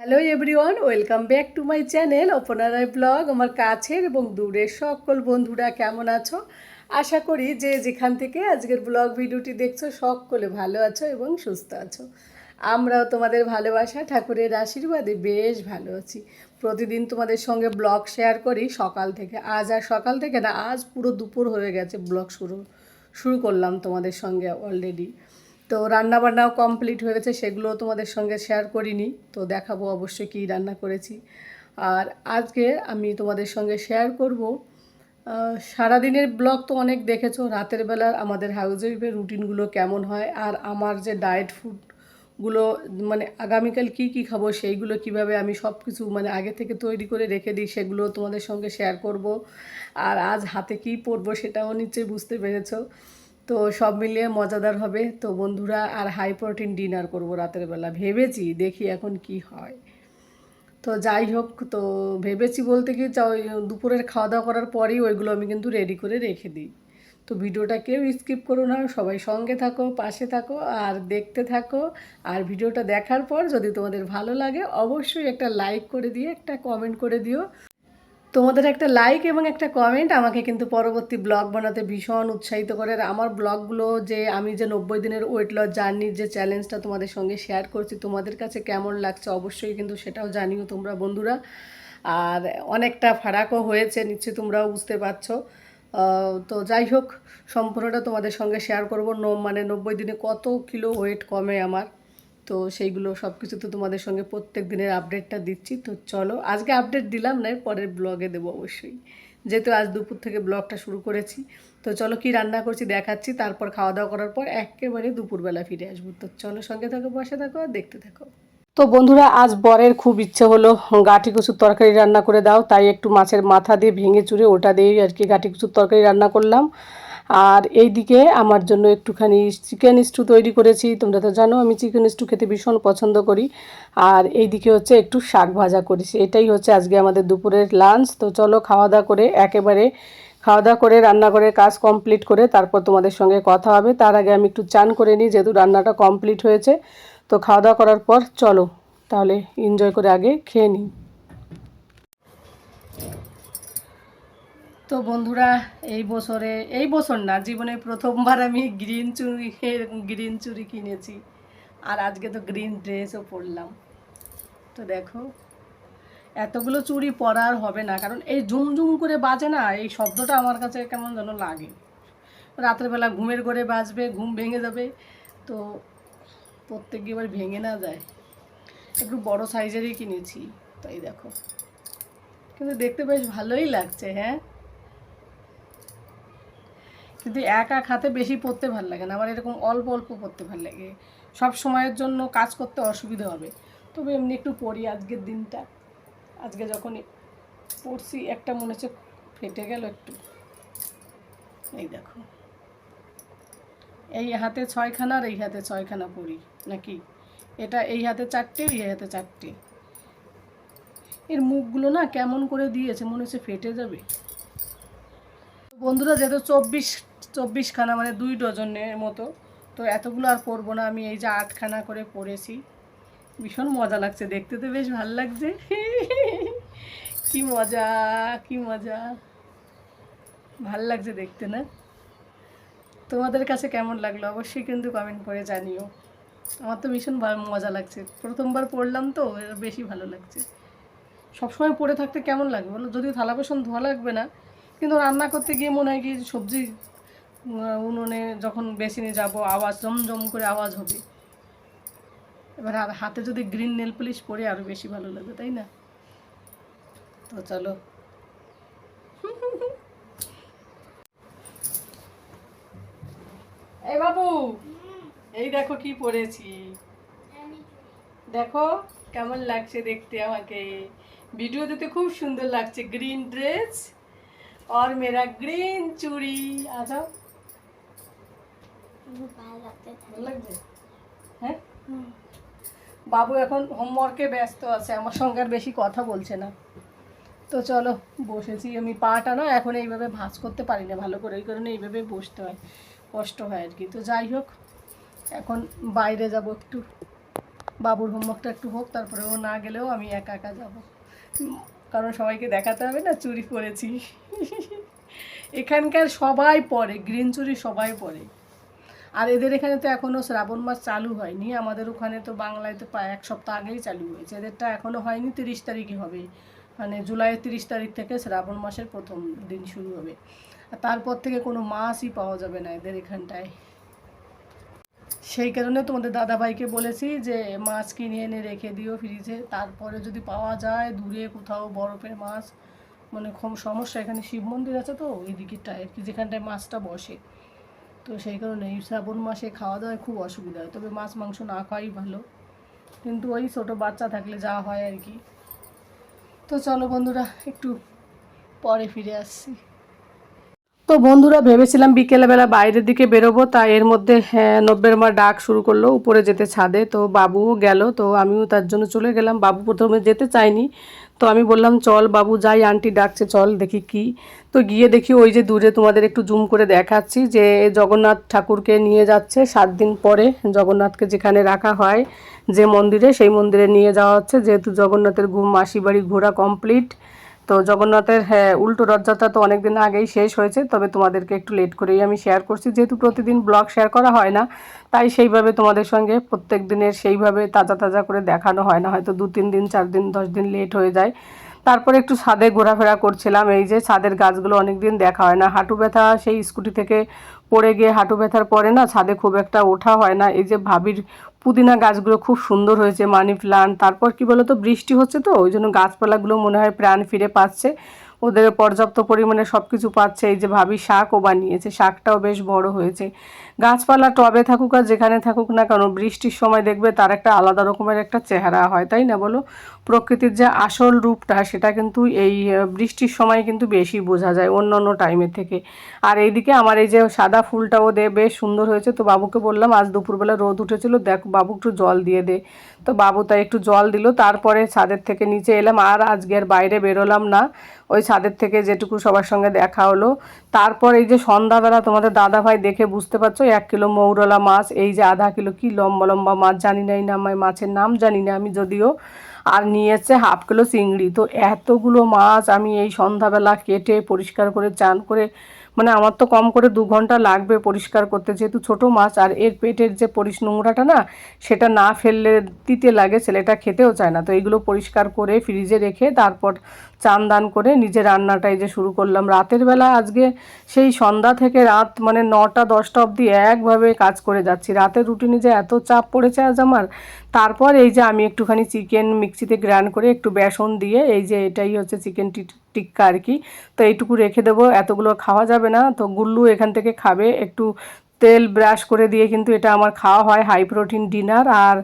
Hello everyone, welcome back to my channel Aparna Roy blog. আমার কাছের এবং দূরের সকল বন্ধুরা কেমন আছো? আশা করি যে যেখান থেকে আজকের ব্লগ ভিডিওটি দেখছো সকলে ভালো আছো এবং সুস্থ আছো। আমরাও তোমাদের ভালোবাসা ঠাকুরের আশীর্বাদে বেশ ভালো আছি। প্রতিদিন তোমাদের সঙ্গে ব্লগ শেয়ার করি সকাল থেকে। আজ আর সকাল থেকে না, আজ পুরো দুপুর হয়ে গেছে ব্লগ শুরু করলাম তোমাদের সঙ্গে অলরেডি। তো রান্নাবান্নাও কমপ্লিট হয়ে গেছে, সেগুলো তোমাদের সঙ্গে শেয়ার করিনি, তো দেখাবো অবশ্যই কী রান্না করেছি। আর আজকে আমি তোমাদের সঙ্গে শেয়ার করব সারাদিনের ব্লগ তো অনেক দেখেছো, রাতের বেলার আমাদের হাউসওয়াইফের রুটিনগুলো কেমন হয়, আর আমার যে ডায়েট ফুডগুলো মানে আগামীকাল কি কি খাবো সেইগুলো কিভাবে আমি সব কিছু মানে আগে থেকে তৈরি করে রেখে দিই, সেগুলো তোমাদের সঙ্গে শেয়ার করব। আর আজ হাতে কী পরবো সেটাও নিশ্চয়ই বুঝতে পেরেছো। তো সব মিলিয়ে মজাদার হবে। তো বন্ধুরা, আর হাই প্রোটিন ডিনার করব রাতের বেলা ভেবেছি, দেখি এখন কি হয়। তো যাই হোক, তো ভেবেছি বলতে কি ওই দুপুরের খাওয়া দাওয়া করার পরেই ওইগুলো আমি কিন্তু রেডি করে রেখে দিই। তো ভিডিওটা কেউ স্কিপ করো না, সবাই সঙ্গে থাকো, পাশে থাকো আর দেখতে থাকো। আর ভিডিওটা দেখার পর যদি তোমাদের ভালো লাগে অবশ্যই একটা লাইক করে দিয়ে একটা কমেন্ট করে দিও। তোমাদের একটা লাইক এবং একটা কমেন্ট আমাকে কিন্তু পরবর্তী ব্লগ বানাতে ভীষণ উৎসাহিত করে। আর আমার ব্লগগুলো যে আমি যে 90 দিনের ওয়েট লস জার্নির যে চ্যালেঞ্জটা তোমাদের সঙ্গে শেয়ার করছি, তোমাদের কাছে কেমন লাগছে অবশ্যই কিন্তু সেটাও জানিও তোমরা বন্ধুরা। আর অনেকটা ফারাকও হয়েছে নিশ্চয়ই, তোমরাও বুঝতে পারছো। তো যাই হোক, সম্পূর্ণটা তোমাদের সঙ্গে শেয়ার করবো। মানে 90 দিনে কত কিলো ওয়েট কমে আমার, তো সেইগুলো সব কিছু তো তোমাদের সঙ্গে প্রত্যেক দিনের আপডেটটা দিচ্ছি। তো চলো, আজকে আপডেট দিলাম না, পরের ব্লগে দেবো অবশ্যই, যেহেতু আজ দুপুর থেকে ব্লগটা শুরু করেছি। তো চলো কি রান্না করছি দেখাচ্ছি, তারপর খাওয়া দাওয়া করার পর একেবারে দুপুরবেলা ফিরে আসবো। তো চলো সঙ্গে থাকো, বসে থাকো আর দেখতে থাকো। তো বন্ধুরা, আজ বরের খুব ইচ্ছে হলো গাঁটি কচুর তরকারি রান্না করে দাও, তাই একটু মাছের মাথা দিয়ে ভেঙে চুড়ে ওটা দিয়েই আর কি গাঁটি কচুর তরকারি রান্না করলাম। আর এইদিকে আমার জন্য একটুখানি চিকেন স্টু তৈরি করেছি। তোমরা তো জানো আমি চিকেন স্টু খেতে ভীষণ পছন্দ করি। আর এইদিকে হচ্ছে একটু শাক ভাজা করেছি। এটাই হচ্ছে আজকে আমাদের দুপুরের লাঞ্চ। তো চলো খাওয়া দাওয়া করে একেবারে রান্নাঘরের কাজ কমপ্লিট করে তারপর তোমাদের সঙ্গে কথা হবে। তার আগে আমি একটু চান করে নিই, যেহেতু রান্নাটা কমপ্লিট হয়েছে। তো খাওয়া দাওয়া করার পর চলো তাহলে এনজয় করে আগে খেয়ে নিই। তো বন্ধুরা, এই বছর না, জীবনে প্রথমবার আমি গ্রিন চুড়ি কিনেছি। আর আজকে তো গ্রিন ড্রেসও পরলাম। তো দেখো, এতগুলো চুড়ি পরার হবে না, কারণ এই ঝুমঝুম করে বাজে না, এই শব্দটা আমার কাছে কেমন যেন লাগে। রাতের বেলা ঘুমের ঘরে বাজবে, ঘুম ভেঙে যাবে। তো প্রত্যেক এবার ভেঙে না যায়, একটু বড় সাইজেরই কিনেছি। তাই দেখো, কিন্তু দেখতে বেশ ভালোই লাগছে। হ্যাঁ, কিন্তু এক হাতে বেশি পরতে ভালো লাগে না, আমার এরকম অল্প অল্প পরতে ভালো লাগে। সব সময়ের জন্য কাজ করতে অসুবিধা হবে, তবে এমনি একটু পরি আজকের দিনটা। আজকে যখন পরছি একটা মনে হচ্ছে ফেটে গেল একটু। এই দেখো, এই হাতে 6খানা আর এই হাতে 6খানা পরি নাকি, এটা এই হাতে 4টে, এই হাতে 4টে। এর মুখগুলো না কেমন করে দিয়েছে, মনে হচ্ছে ফেটে যাবে। বন্ধুরা, যেহেতু 24খানা মানে 2 ডজনের মতো, তো এতগুলো আর পরবো না আমি, এই যে 8খানা করে পরেছি। ভীষণ মজা লাগছে দেখতে, তো বেশ ভালো লাগছে। কি মজা, কি মজা, ভাল লাগছে দেখতে না? তোমাদের কাছে কেমন লাগলো অবশ্যই কিন্তু কমেন্ট করে জানিও। আমার তো ভীষণ মজা লাগছে, প্রথমবার পড়লাম তো বেশি ভালো লাগছে। সবসময় পড়ে থাকতে কেমন লাগবে বলো, যদিও থালা বাসন ধোয়া লাগবে না, কিন্তু রান্না করতে গিয়ে মনে হয় কি সবজি উনুনে যখন বেসিনে যাব আওয়াজ জমজম করে আওয়াজ হবে। এবার আর হাতে যদি গ্রিন নেল পলিশ পরে আরও বেশি ভালো লাগবে, তাই না? তো চলো, এই বাবু, এই দেখো কি পরেছি, দেখো কেমন লাগছে দেখতে আমাকে। ভিডিওতে তো খুব সুন্দর লাগছে, গ্রিন ড্রেস और मेरा ग्रीन चूड़ी। आ जाओ, ভালো লাগছে? হ্যাঁ, বাবু এখন হোমওয়ার্কে ব্যস্ত আছে, আমার সঙ্গে আর বেশি কথা বলছে না। তো চলো, বসেছি আমি, পাটা না এখন এইভাবে ভাঁজ করতে পারি না ভালো করে, এই কারণে এইভাবে বসতে হয়, কষ্ট হয় আর কি। তো যাই হোক, এখন বাইরে যাব একটু, বাবুর হোমওয়ার্কটা একটু হোক, তারপরে ও না গেলেও আমি একা একা যাবো, কারণ সবাইকে দেখাতে হবে না চুড়ি পরেছি। এখানকার সবাই পরে গ্রিন চুড়ি, সবাই পরে। আর এদের এখানে তো এখনও শ্রাবণ মাস চালু হয়নি, আমাদের ওখানে তো বাংলায় তো প্রায় 1 সপ্তাহ আগেই চালু হয়েছে, এদেরটা এখনও হয়নি, 30 তারিখে হবে, মানে জুলাইয়ের 30 তারিখ থেকে শ্রাবণ মাসের প্রথম দিন শুরু হবে। আর তারপর থেকে কোনো মাছই পাওয়া যাবে না এদের এখানটায়। সেই কারণে তোমাদের দাদাভাইকে বলেছি যে মাছ কিনে এনে রেখে দিও ফ্রিজে, তারপরে যদি পাওয়া যায় দূরে কোথাও বরফের মাছ, মানে খুব সমস্যা, এখানে শিব মন্দির আছে তো এই দিকেরটায় আর কি, যেখানটায় মাছটা বসে, তো সেই কারণে এই শ্রাবণ মাসে খাওয়া দাওয়ায় খুব অসুবিধা হয়, তবে মাছ মাংস না খাওয়াই ভালো, কিন্তু ওই ছোটো বাচ্চা থাকলে যা হয় আর কি। তো চলো বন্ধুরা, একটু পরে ফিরে আসছি। তো বন্ধুরা, ভেবেছিলাম বিকেলবেলা বাইরের দিকে বেরোবো, তা এর মধ্যে নব্বের মা ডাক শুরু করলো উপরে যেতে ছাদে, তো বাবুও গেল, তো আমিও তার জন্য চলে গেলাম। বাবু প্রথমে যেতে চায়নি, তো আমি বললাম চল বাবু যাই, আন্টি ডাকছে চল দেখি কি। তো গিয়ে দেখি ওই যে দূরে তোমাদের একটু জুম করে দেখাচ্ছি যে জগন্নাথ ঠাকুরকে নিয়ে যাচ্ছে 7 দিন পরে, জগন্নাথকে যেখানে রাখা হয় যে মন্দিরে, সেই মন্দিরে নিয়ে যাওয়া হচ্ছে, যেহেতু জগন্নাথের মাসি বাড়ি ঘোরা কমপ্লিট। তো জগন্নাথের উল্টো রথযাত্রা তো অনেক দিন আগেই শেষ হয়েছে, তবে তোমাদেরকে একটু লেট করেই আমি শেয়ার করছি, যেহেতু প্রতিদিন ব্লগ শেয়ার করা হয় না, তাই সেইভাবে তোমাদের সঙ্গে প্রত্যেক দিনের সেইভাবে তাজা তাজা করে দেখানো হয় না, হয়তো 2-3 দিন 4 দিন 10 দিন লেট হয়ে যায়। তারপরে একটু ছাদে ঘোরাফেরা করছিলাম, এই যে ছাদের গাছগুলো অনেক দিন দেখা হয় না, হাঁটু ব্যথা সেই স্কুটি থেকে পড়ে গিয়ে হাঁটু ব্যথার পরে না ছাদে খুব একটা ওঠা হয় না। এই যে ভাবির পুদিনা গাছগুলো খুব সুন্দর হয়েছে, মানি প্লান্ট, তারপর কি বলতো বৃষ্টি হচ্ছে তো ওই জন্য গাছপালাগুলো মনে হয় প্রাণ ফিরে পাচ্ছে, ওদের পর্যাপ্ত পরিমাণে সব কিছু পাচ্ছে। এই যে ভাবি শাকও বানিয়েছে, শাকটাও বেশ বড় হয়েছে। গাছপালা টবে থাকুক আর যেখানে থাকুক না কেন, বৃষ্টির সময় দেখবে তার একটা আলাদা রকমের একটা চেহারা হয়, তাই না বলো? প্রকৃতির যে আসল রূপটা সেটা কিন্তু এই বৃষ্টির সময় কিন্তু বেশি বোঝা যায় অন্য অন্য টাইমের থেকে। আর এইদিকে আমার এই যে সাদা ফুলটাও বেশ সুন্দর হয়েছে, তো বাবুকে বললাম আজ দুপুরবেলা রোদ উঠেছিল, দেখ বাবু একটু জল দিয়ে দে, তো বাবু তাই একটু জল দিল। তারপরে ছাদের থেকে নিচে এলাম, আর আজকে আর বাইরে বেরোলাম না, ওই ছাদের থেকে যেটুকু সবার সঙ্গে দেখা হলো। তারপর এই যে সন্ধ্যাবেলা তোমাদের দাদাভাই দেখে বুঝতে পারছো 1 কিলো মৌরলা মাছ, এই যে আধা কিলো কি লম্বা লম্বা মাছ, জানি না এই নাম, মাছের নাম জানি না আমি যদিও, আর নিয়েছে 1/2 কিলো চিংড়ি। তো এতগুলো মাছ আমি এই সন্ধ্যাবেলা কেটে পরিষ্কার করে চান করে, মানে আমার তো কম করে 2 ঘন্টা লাগবে পরিষ্কার করতে, যেহেতু ছোটো মাছ, আর এর পেটের যে নোংরাটা না সেটা না ফেললে তিতে লাগে, ছেলেটা খেতেও চায় না। তো এইগুলো পরিষ্কার করে ফ্রিজে রেখে তারপর চান দান করে নিজে রান্নাটাই যে শুরু করলাম রাতের বেলা। আজকে সেই সন্ধ্যা থেকে রাত মানে 9টা-10টা অবধি একভাবে কাজ করে যাচ্ছি, রাতের রুটিনে যে এত চাপ পড়েছে আজ আমার। তারপর এই যে আমি একটুখানি চিকেন মিক্সিতে গ্রাইন্ড করে একটু বেসন দিয়ে, এই যে এটাই হচ্ছে চিকেন টিক্কা আর কি, তো এইটুকু রেখে দেবো, এতগুলো খাওয়া যাবে না। তো গুল্লু এখান থেকে খাবে, একটু তেল ব্রাশ করে দিয়ে কিন্তু এটা আমার খাওয়া হয় হাই প্রোটিন ডিনার। আর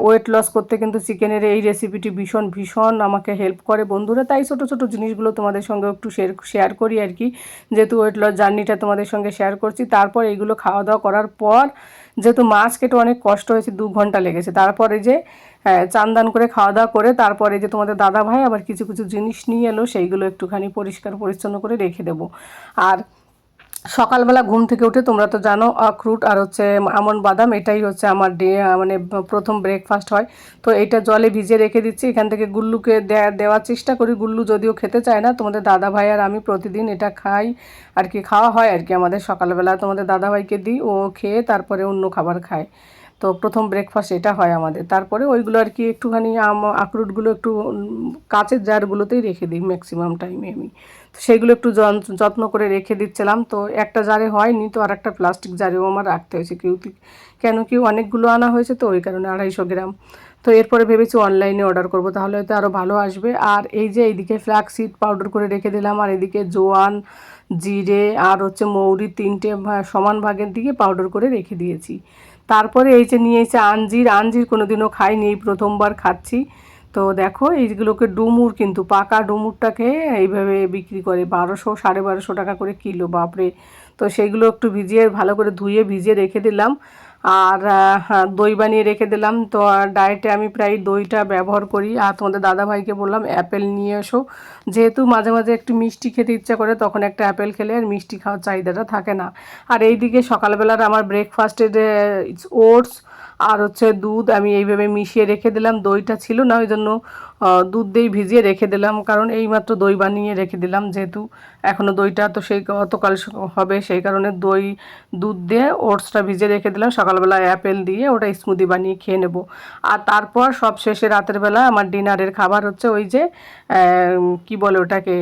ওয়েট লস করতে কিন্তু চিকেনের এই রেসিপিটি ভীষণ ভীষণ আমাকে হেল্প করে বন্ধুরা, তাই ছোটো ছোটো জিনিসগুলো তোমাদের সঙ্গে একটু শেয়ার করি আর কি, যেহেতু ওয়েট লস জার্নিটা তোমাদের সঙ্গে শেয়ার করছি। তারপর এইগুলো খাওয়া দাওয়া করার পর, যেহেতু মাছ কেটে অনেক কষ্ট হয়েছে, 2 ঘন্টা লেগেছে, তারপরে যে চান দান করে খাওয়া দাওয়া করে তারপরে যে তোমাদের দাদা ভাই আবার কিছু কিছু জিনিস নিয়ে এলো, সেইগুলো একটুখানি পরিষ্কার পরিচ্ছন্ন করে রেখে দেবো। আর সকালবেলা ঘুম থেকে উঠে তোমরা তো জানো আখরুট আর হচ্ছে আমন্ড বাদাম, এটাই হচ্ছে আমার মানে প্রথম ব্রেকফাস্ট হয়। তো এইটা জলে ভিজে রেখে দিচ্ছি, এখান থেকে গুল্লুকে দেওয়ার চেষ্টা করি, গুল্লু যদিও খেতে চায় না, তোমাদের দাদা ভাই আর আমি প্রতিদিন এটা খাই আর কি, খাওয়া হয় আর কি আমাদের সকালবেলা, তোমাদের দাদা ভাইকে দিই, ও খেয়ে তারপরে অন্য খাবার খায়। তো প্রথম ব্রেকফাস্ট এটা হয় আমাদের। তারপরে ওইগুলো আর কি একটুখানি আখরুটগুলো একটু কাচের জারগুলোতেই রেখে দিই ম্যাক্সিমাম টাইমে আমি, তো সেইগুলো একটু যত্ন করে রেখে দিচ্ছিলাম। তো একটা জারে হয়নি, তো আর একটা প্লাস্টিক জারেও আমার রাখতে হয়েছে, কেন কি অনেকগুলো আনা হয়েছে তো ওই কারণে 250 গ্রাম। তো এরপরে ভেবেছি অনলাইনে অর্ডার করব, তাহলে হয়তো আরও ভালো আসবে। আর এই যে এইদিকে ফ্ল্যাক্স সিড পাউডার করে রেখে দিলাম, আর এদিকে জোয়ান, জিরে আর হচ্ছে মৌরি 3টে সমান ভাগের দিকে পাউডার করে রেখে দিয়েছি। তারপরে এই যে নিয়েছে আঞ্জির কোনোদিনও খাইনি, এই প্রথমবার খাচ্ছি। তো দেখো এইগুলোকে ডুমুর, কিন্তু পাকা ডুমুরটাকে এইভাবে বিক্রি করে 1200-1250 টাকা করে কিলো, বাপরে। তো সেইগুলো একটু ভিজিয়ে ভালো করে ধুয়ে ভিজিয়ে রেখে দিলাম। আর দই বানিয়ে রেখে দিলাম। তো ডায়েটে আমি প্রায় দইটা ব্যবহার করি। আর তোমাদের দাদাভাইকে বললাম অ্যাপেল নিয়ে এসো, যেহেতু মাঝে মাঝে একটু মিষ্টি খেতে ইচ্ছা করে, তখন একটা অ্যাপেল খেলে আর মিষ্টি খাওয়ার চাহিদাটা থাকে না। আর এইদিকে সকালবেলার আমার ব্রেকফাস্টের ওটস আর হচ্ছে দুধ আমি এইভাবে মিশিয়ে রেখে দিলাম, দইটা ছিল না ওই জন্য দুধ দিয়ে ভিজিয়ে রেখে দিলাম, কারণ এইমাত্র দই বানিয়ে রেখে দিলাম, যেহেতু এখনও দইটা তো সেই গতকাল হবে, সেই কারণে দুধ দিয়ে ওটসটা ভিজিয়ে রেখে দিলাম, সকালবেলা অ্যাপেল দিয়ে ওটা স্মুদি বানিয়ে খেয়ে নেব। আর তারপর সব শেষে রাতের বেলা আমার ডিনারের খাবার হচ্ছে ওই যে কি বলে ওটাকে,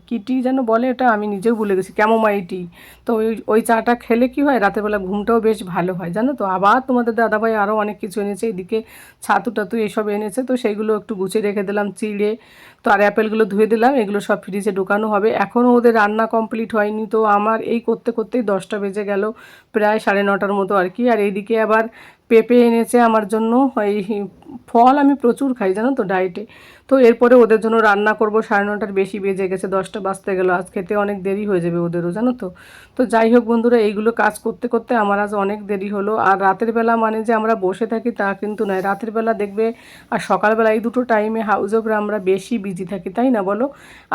কি টি যেন বলে, ওটা আমি নিজেও ভুলে গেছি, ক্যামোমাইল টি। তো ওই চাটা খেলে কি হয়, রাতের বেলা ঘুমটাও বেশ ভালো হয় জানো তো। আবার তোমাদের দাদাভাই আরও অনেক কিছু এনেছে, এদিকে ছাতু টাতু এসব এনেছে, তো সেইগুলো একটু গুছিয়ে রেখে দিলাম চিড়ে। তো আর অ্যাপেলগুলো ধুয়ে দিলাম, এগুলো সব ফ্রিজে ঢোকানো হবে। এখনও ওদের রান্না কমপ্লিট হয়নি, তো আমার এই করতে করতেই 10টা বেজে গেল, প্রায় 9:30টার মতো আর কি। আর এইদিকে আবার পেঁপে এনেছে আমার জন্য, এই ফল আমি প্রচুর খাই জানো তো ডায়েটে। তো এরপরে ওদের জন্য রান্না করব, 9:30টার বেশি বেজে গেছে, 10টা বাজতে গেল, আজ খেতে অনেক দেরি হয়ে যাবে ওদেরও জানো তো। তো যাই হোক বন্ধুরা, এইগুলো কাজ করতে করতে আমার আজ অনেক দেরি হলো। আর রাতের বেলা মানে যে আমরা বসে থাকি তা কিন্তু নয়, রাতের বেলা দেখবে আর সকালবেলা এই দুটো টাইমে হাউস ওপরে আমরা বেশি বিজি থাকি, তাই না বলো।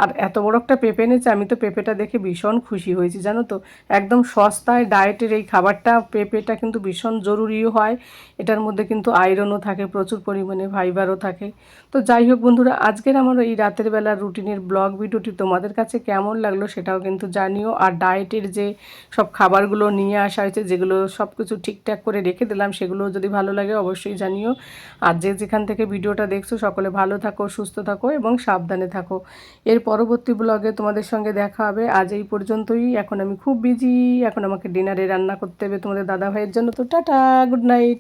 আর এত বড় একটা পেঁপে এনেছে, আমি তো পেঁপেটা দেখে ভীষণ খুশি হয়েছি জানো তো। একদম সস্তায় ডায়েটের এই খাবারটা, পেঁপেটা কিন্তু ভীষণ জরুরিও হয়, এটার মধ্যে কিন্তু আয়রনও থাকে প্রচুর পরিমাণে, ফাইবারও থাকে। তো যাই হোক বন্ধুরা, আজকের আমার এই রাতের বেলার রুটিনের ব্লগ ভিডিওটি তোমাদের কাছে কেমন লাগলো সেটাও কিন্তু জানিও। আর ডায়েটের যে সব খাবারগুলো নিয়ে আসা হয়েছে, যেগুলো সব কিছু ঠিকঠাক করে রেখে দিলাম, সেগুলো যদি ভালো লাগে অবশ্যই জানিও। আর যে যেখান থেকে ভিডিওটা দেখছো সকলে ভালো থাকো, সুস্থ থাকো এবং সাবধানে থাকো। এর পরবর্তী ব্লগে তোমাদের সঙ্গে দেখা হবে। আজ এই পর্যন্তই, এখন আমি খুব বিজি, এখন আমাকে ডিনারে রান্না করতে হবে তোমাদের দাদা ভাইয়ের জন্য। তো টাটা, গুড নাইট।